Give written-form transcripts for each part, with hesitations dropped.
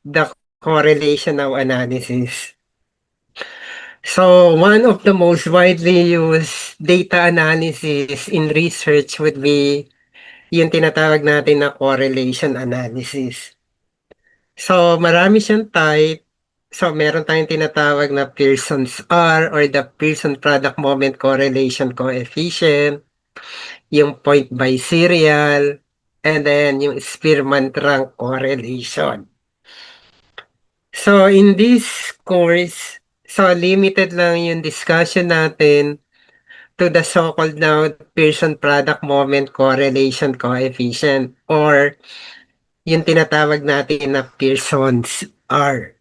the correlation of analysis. So one of the most widely used data analysis in research would be yung tinatawag natin na correlation analysis. So marami siyang type. So meron tayong tinatawag na Pearson's R or the Pearson Product Moment Correlation Coefficient, yung point by serial, and then yung Spearman rank correlation. So in this course, so limited lang yung discussion natin to the so-called now Pearson Product Moment Correlation Coefficient or yung tinatawag natin na Pearson's R.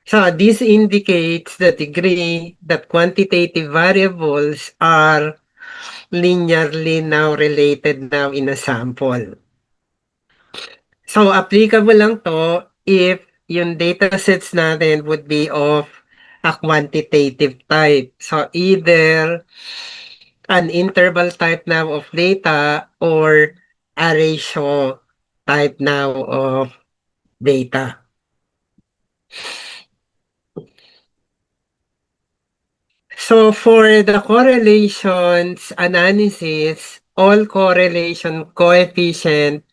So this indicates the degree that quantitative variables are linearly now related now in a sample. So applicable lang to if yung datasets natin would be of a quantitative type. So either an interval type now of data or a ratio type now of data. So for the correlations analysis, all correlation coefficient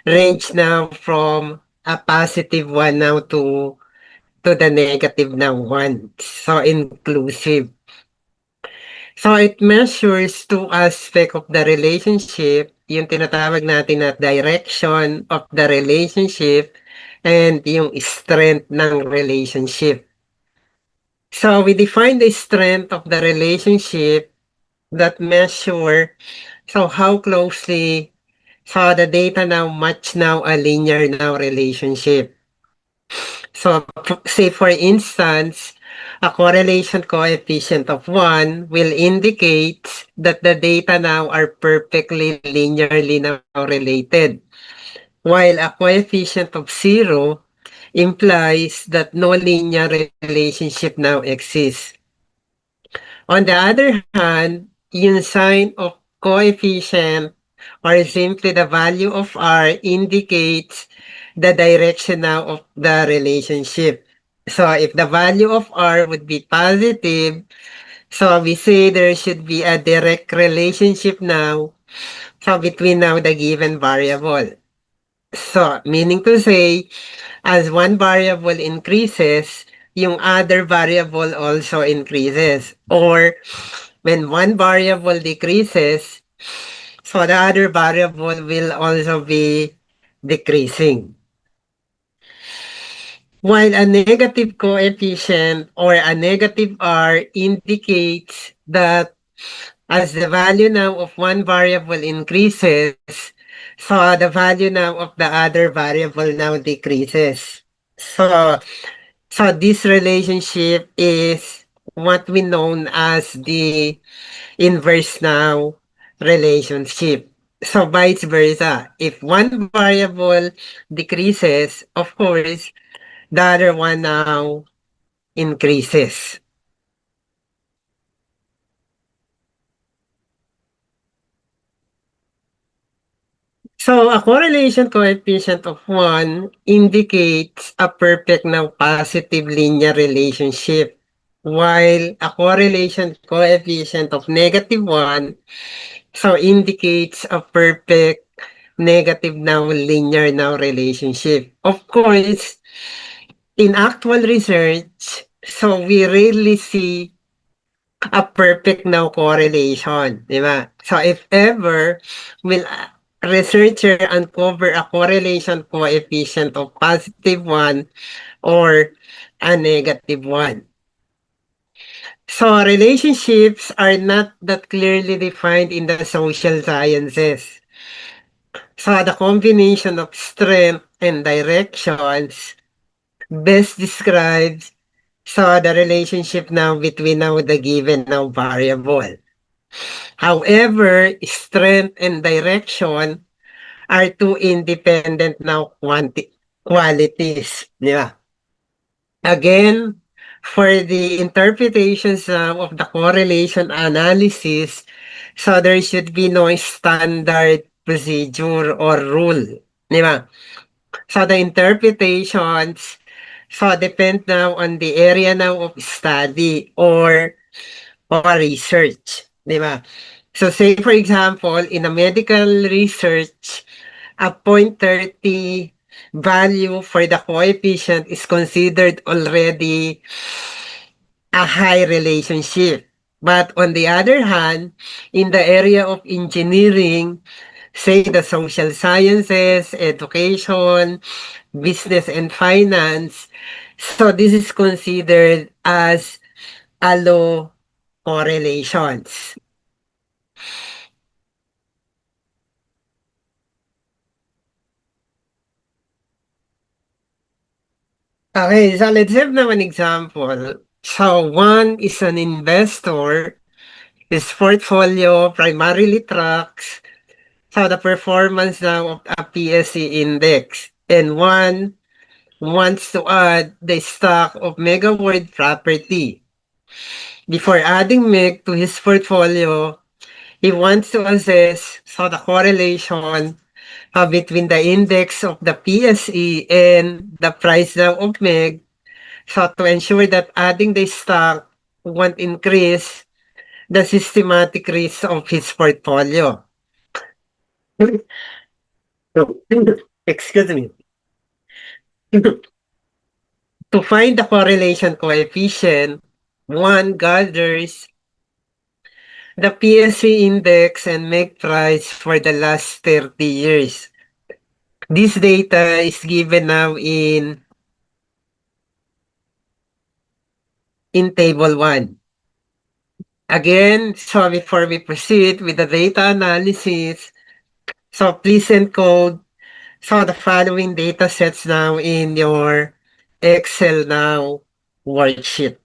range now from a positive one now to the negative now one. So inclusive. So it measures two aspects of the relationship, yung tinatawag natin na direction of the relationship and yung strength ng relationship. So we define the strength of the relationship that measure so how closely so the data now match now a linear now relationship. So say for instance, a correlation coefficient of 1 will indicate that the data now are perfectly linearly now related, while a coefficient of 0 implies that no linear relationship now exists. On the other hand, yung sign of coefficient or simply the value of R indicates the direction now of the relationship. So if the value of R would be positive, so we say there should be a direct relationship now so between now the given variable. So meaning to say, as one variable increases, yung other variable also increases. Or when one variable decreases, so the other variable will also be decreasing. While a negative coefficient or a negative R indicates that as the value now of one variable increases, so the value now of the other variable now decreases. So this relationship is what we known as the inverse now relationship. So vice versa. If one variable decreases, of course, the other one now increases. So a correlation coefficient of 1 indicates a perfect now positive linear relationship, while a correlation coefficient of negative 1 so indicates a perfect negative now linear now relationship. Of course, in actual research, so we rarely see a perfect now correlation, di ba? So if ever will a researcher uncover a correlation coefficient of positive 1 or a negative 1. So relationships are not that clearly defined in the social sciences. So the combination of strength and directions best describes so the relationship now between now the given now variable. However, strength and direction are two independent now qualities. Yeah. Again, for the interpretations of the correlation analysis, so there should be no standard procedure or rule. Di ba? So the interpretations depend now on the area now of study or research, di ba? So say for example, in a medical research, a 0.30 value for the coefficient is considered already a high relationship. But on the other hand, in the area of engineering, say the social sciences, education, business and finance, so this is considered as a low correlations. Okay, so let's have now an example. So one is an investor. His portfolio primarily tracks the performance now of a PSE index. And one wants to add the stock of Mega World Property. Before adding MEG to his portfolio, he wants to assess the correlation between the index of the PSE and the price now of MEG, so to ensure that adding the stock won't increase the systematic risk of his portfolio. Excuse me. To find the correlation coefficient, one gathers the PSE index and make price for the last 30 years. This data is given now in table 1. Again, so before we proceed with the data analysis, so please encode the following data sets now in your Excel now worksheet.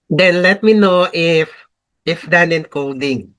Then let me know if done encoding.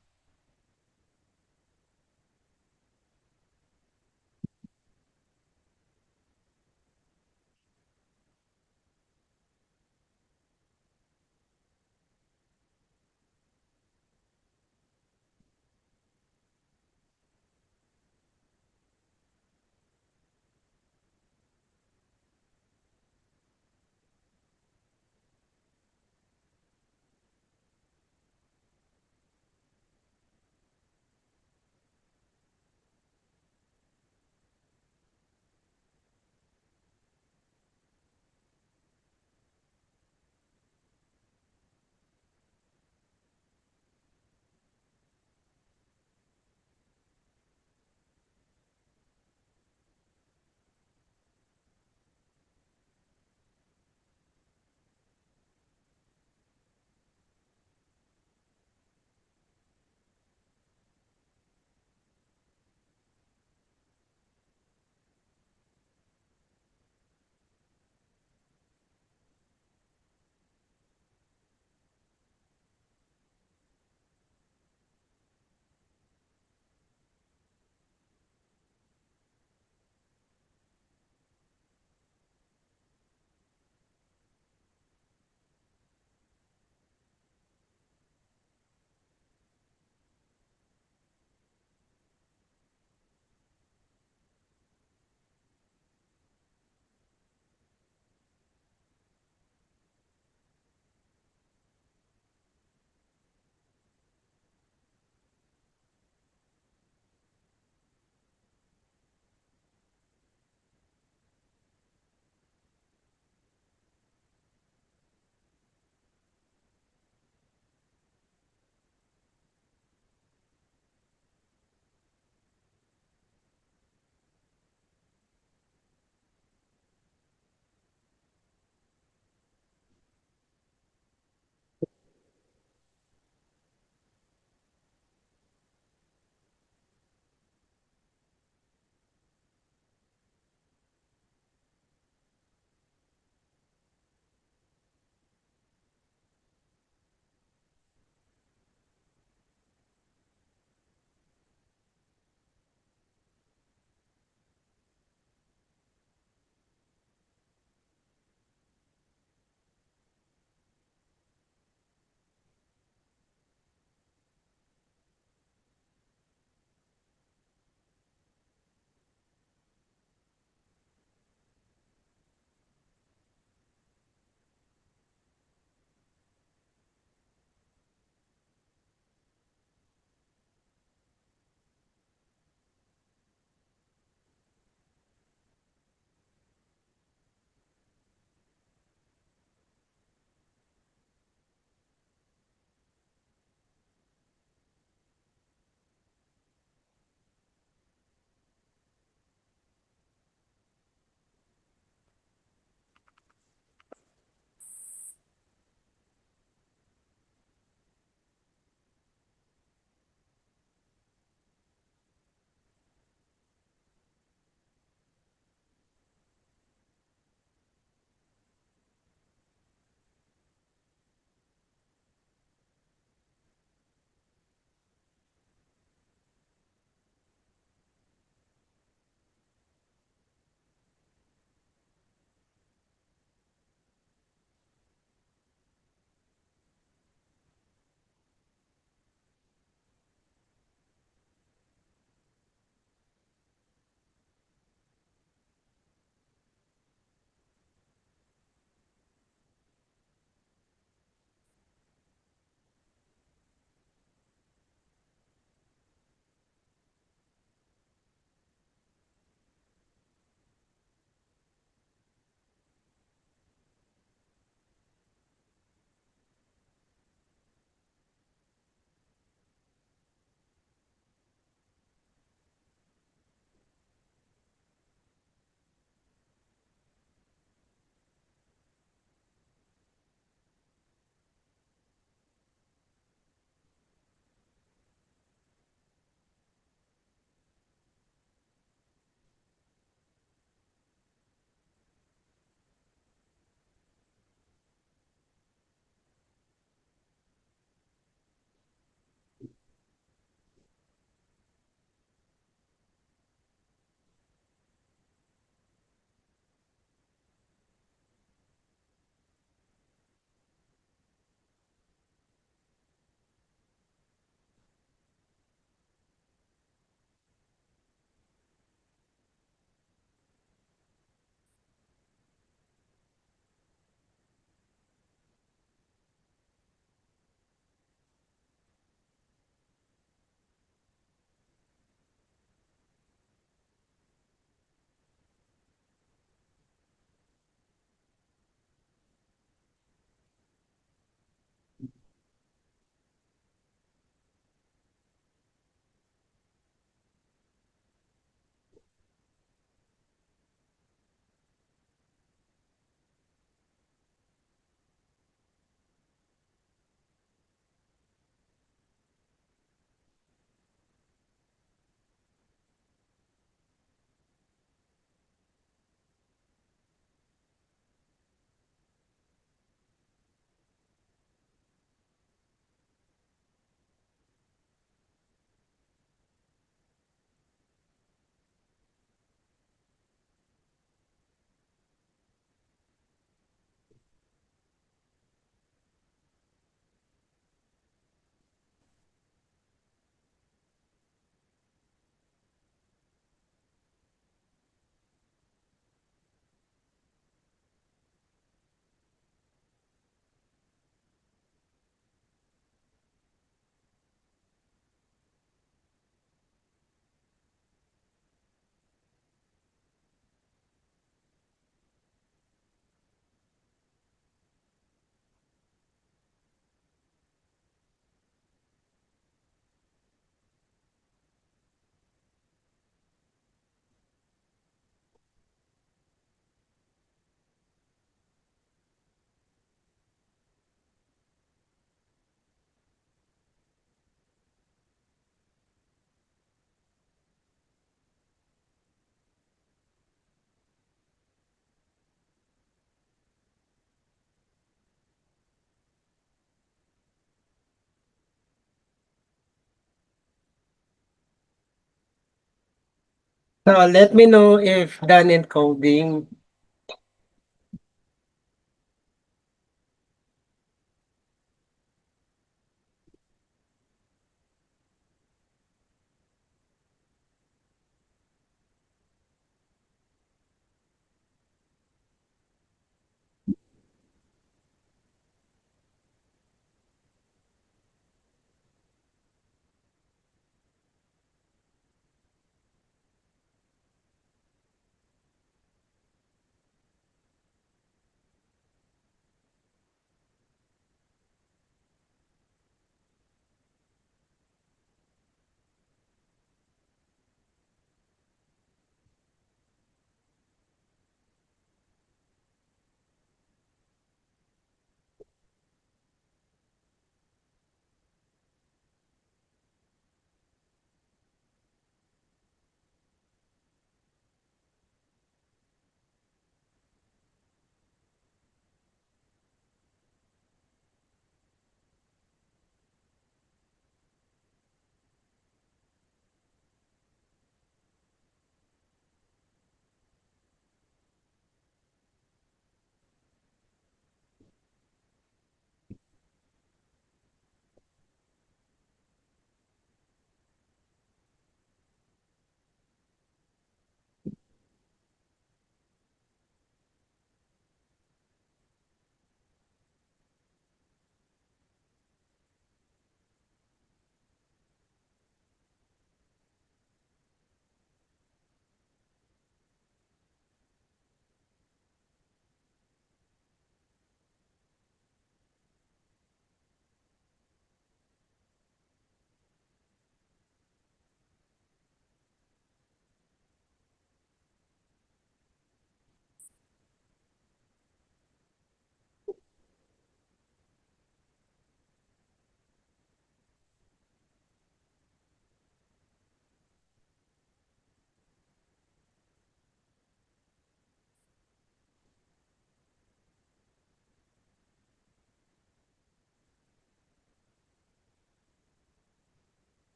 So let me know if done encoding.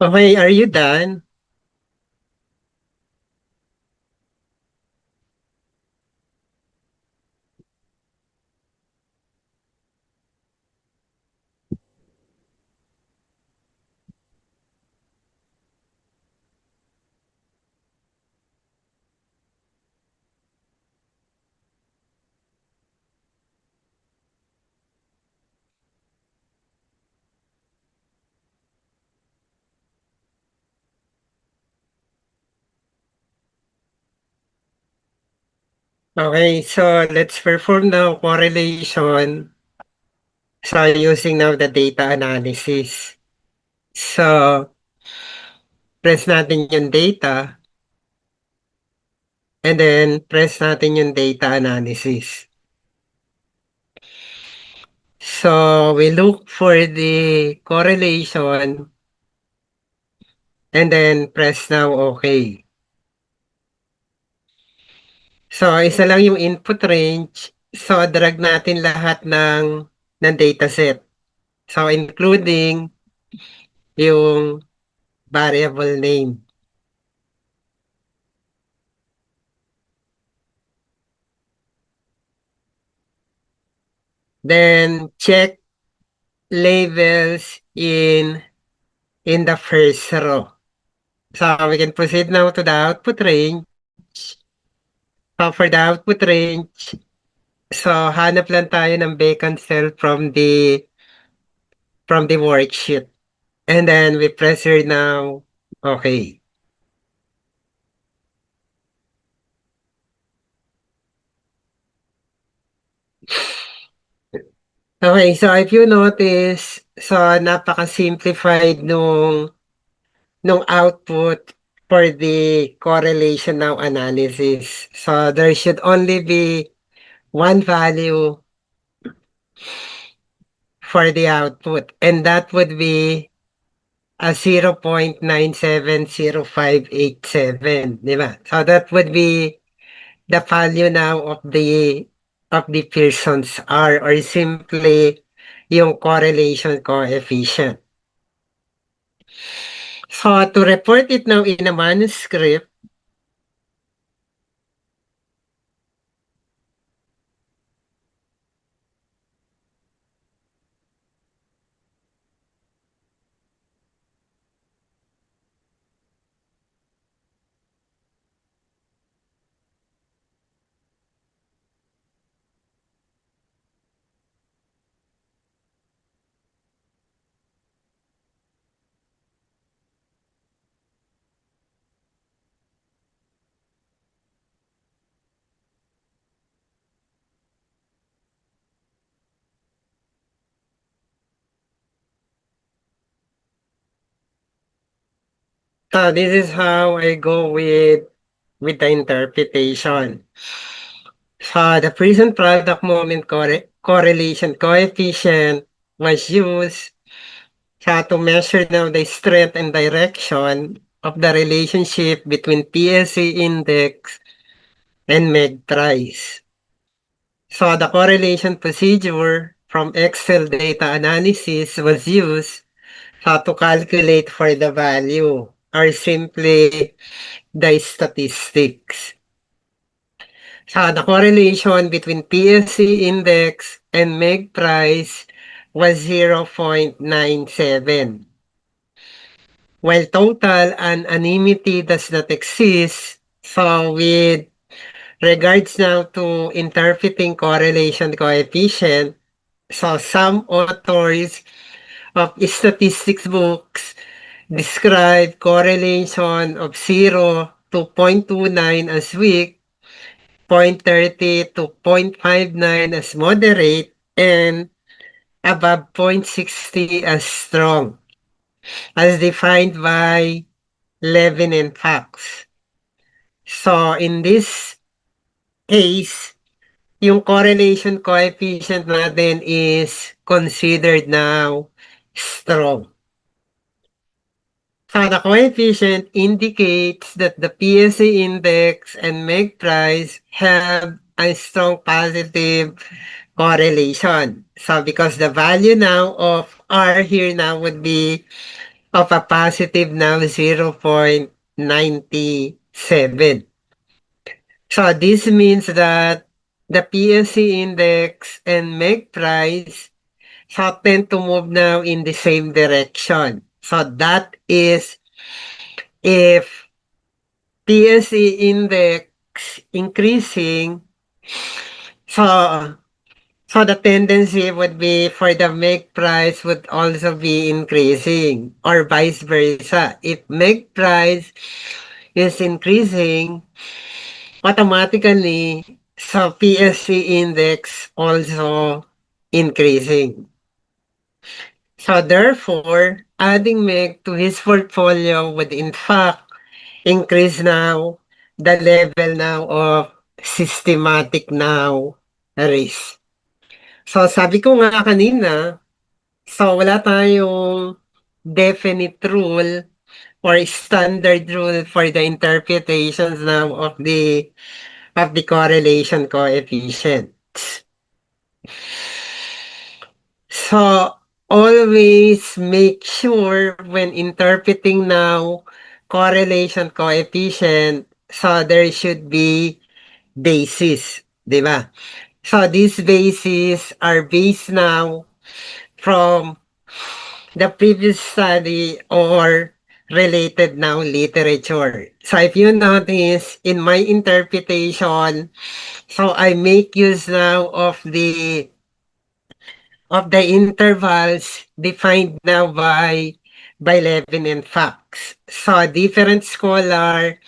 Okay, are you done? Okay, so let's perform now correlation. So using now the data analysis. So press natin yung data and then press natin yung data analysis. So we look for the correlation and then press now OK. So isa lang yung input range. So drag natin lahat ng dataset. So including yung variable name. Then check labels in the first row. So we can proceed now to the output range. So for the output range, so hanap lang tayo ng vacant cell from the worksheet. And then we press here now, okay. Okay, so if you notice, so napaka-simplified nung output for the correlation now analysis. So there should only be one value for the output, and that would be a 0.970587, di ba? So that would be the value now of the Pearson's R or simply yung correlation coefficient. So to report it now in a manuscript, this is how I go with the interpretation. So the present product moment correlation coefficient was used to measure now the strength and direction of the relationship between PSA index and MEG price. So the correlation procedure from Excel data analysis was used to calculate for the value or simply the statistics. So the correlation between PSC index and MEG price was 0.97. While total anonymity does not exist, so with regards now to interpreting correlation coefficient, so some authors of statistics books describe correlation of 0 to 0.29 as weak, 0.30 to 0.59 as moderate, and above 0.60 as strong, as defined by Levin and Fox. So in this case, yung correlation coefficient natin is considered now strong. So the coefficient indicates that the PSA index and MEG price have a strong positive correlation. So because the value now of R here now would be of a positive now 0.97. So this means that the PSC index and MEG price tend to move now in the same direction. So that is if PSE index increasing, so so the tendency would be for the make price would also be increasing or vice versa. If make price is increasing, automatically so PSC index also increasing. So therefore, adding MEG to his portfolio would in fact increase now the level now of systematic now risk. So sabi ko nga kanina, so wala tayong definite rule or standard rule for the interpretations now of the correlation coefficient. So always make sure when interpreting now correlation coefficient, so there should be basis, di ba? So these bases are based now from the previous study or related now literature. So if you notice in my interpretation, so I make use now of the intervals defined now by Levin and Fox. So different scholar,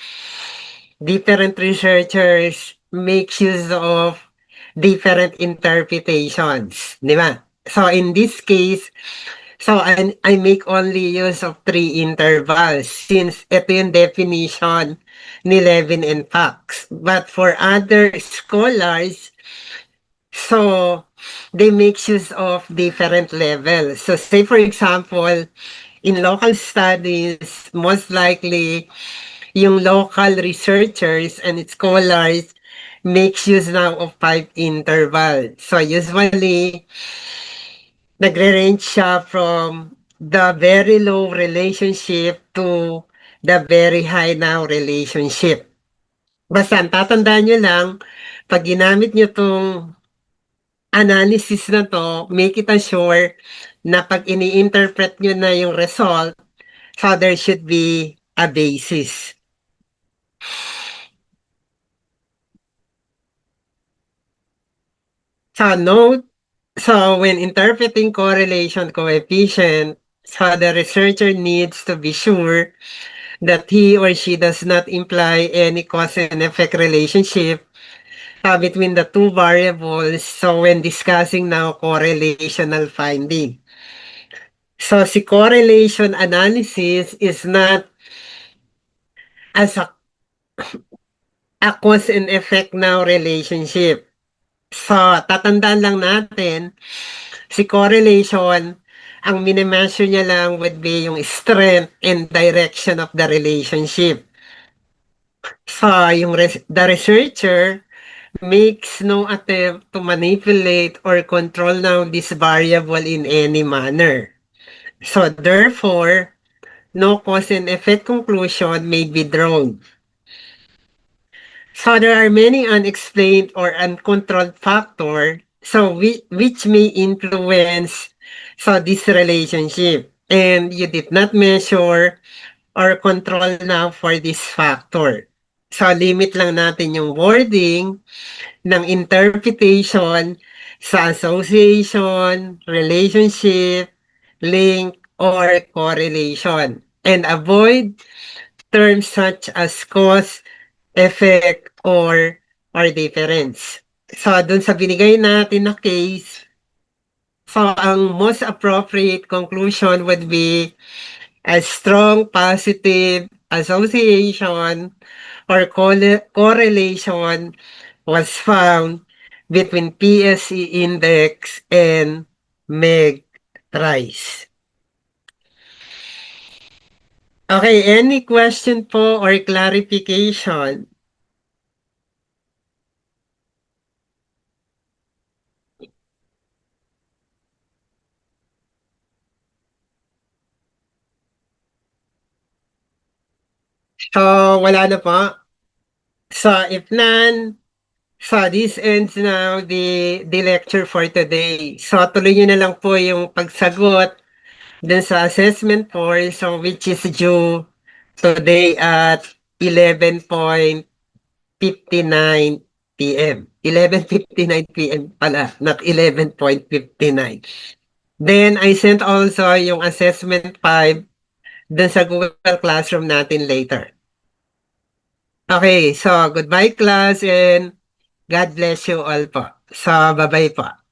different researchers make use of different interpretations, di ba? So in this case, so I make only use of three intervals since ito yung definition ni Levin and Fox. But for other scholars, so they make use of different levels. So say for example, in local studies, most likely yung local researchers and scholars makes use now of five intervals. So usually, nagre-range siya from the very low relationship to the very high now relationship. Basta tatandaan nyo lang, pag ginamit nyo tong analysis na to, make it sure na pag ini-interpret nyo na yung result, so there should be a basis. So note, so when interpreting correlation coefficient, so the researcher needs to be sure that he or she does not imply any cause and effect relationship between the two variables. So when discussing now correlational finding. So si correlation analysis is not as a cause and effect now relationship. So tatandaan lang natin, si correlation, ang minimeasure niya lang would be yung strength and direction of the relationship. So the researcher makes no attempt to manipulate or control now this variable in any manner. So therefore, no cause and effect conclusion may be drawn. So there are many unexplained or uncontrolled factors so which may influence so this relationship and you did not measure or control now for this factor. So limit lang natin yung wording ng interpretation sa association, relationship, link, or correlation. And avoid terms such as cause, effect, or difference. So, dun sa binigay natin na case, so ang most appropriate conclusion would be a strong positive association or correlation was found between PSE index and MEG price. Okay, any question po or clarification? So, wala na po. So, if none, so this ends now the lecture for today. So, tuloy nyo na lang po yung pagsagot dun sa assessment 4, so which is due today at 11:59 p.m. 11:59 p.m. pala, not 11:59. Then, I sent also yung assessment 5 dun sa Google Classroom natin later. Okay, so goodbye class and God bless you all po. So, bye-bye po.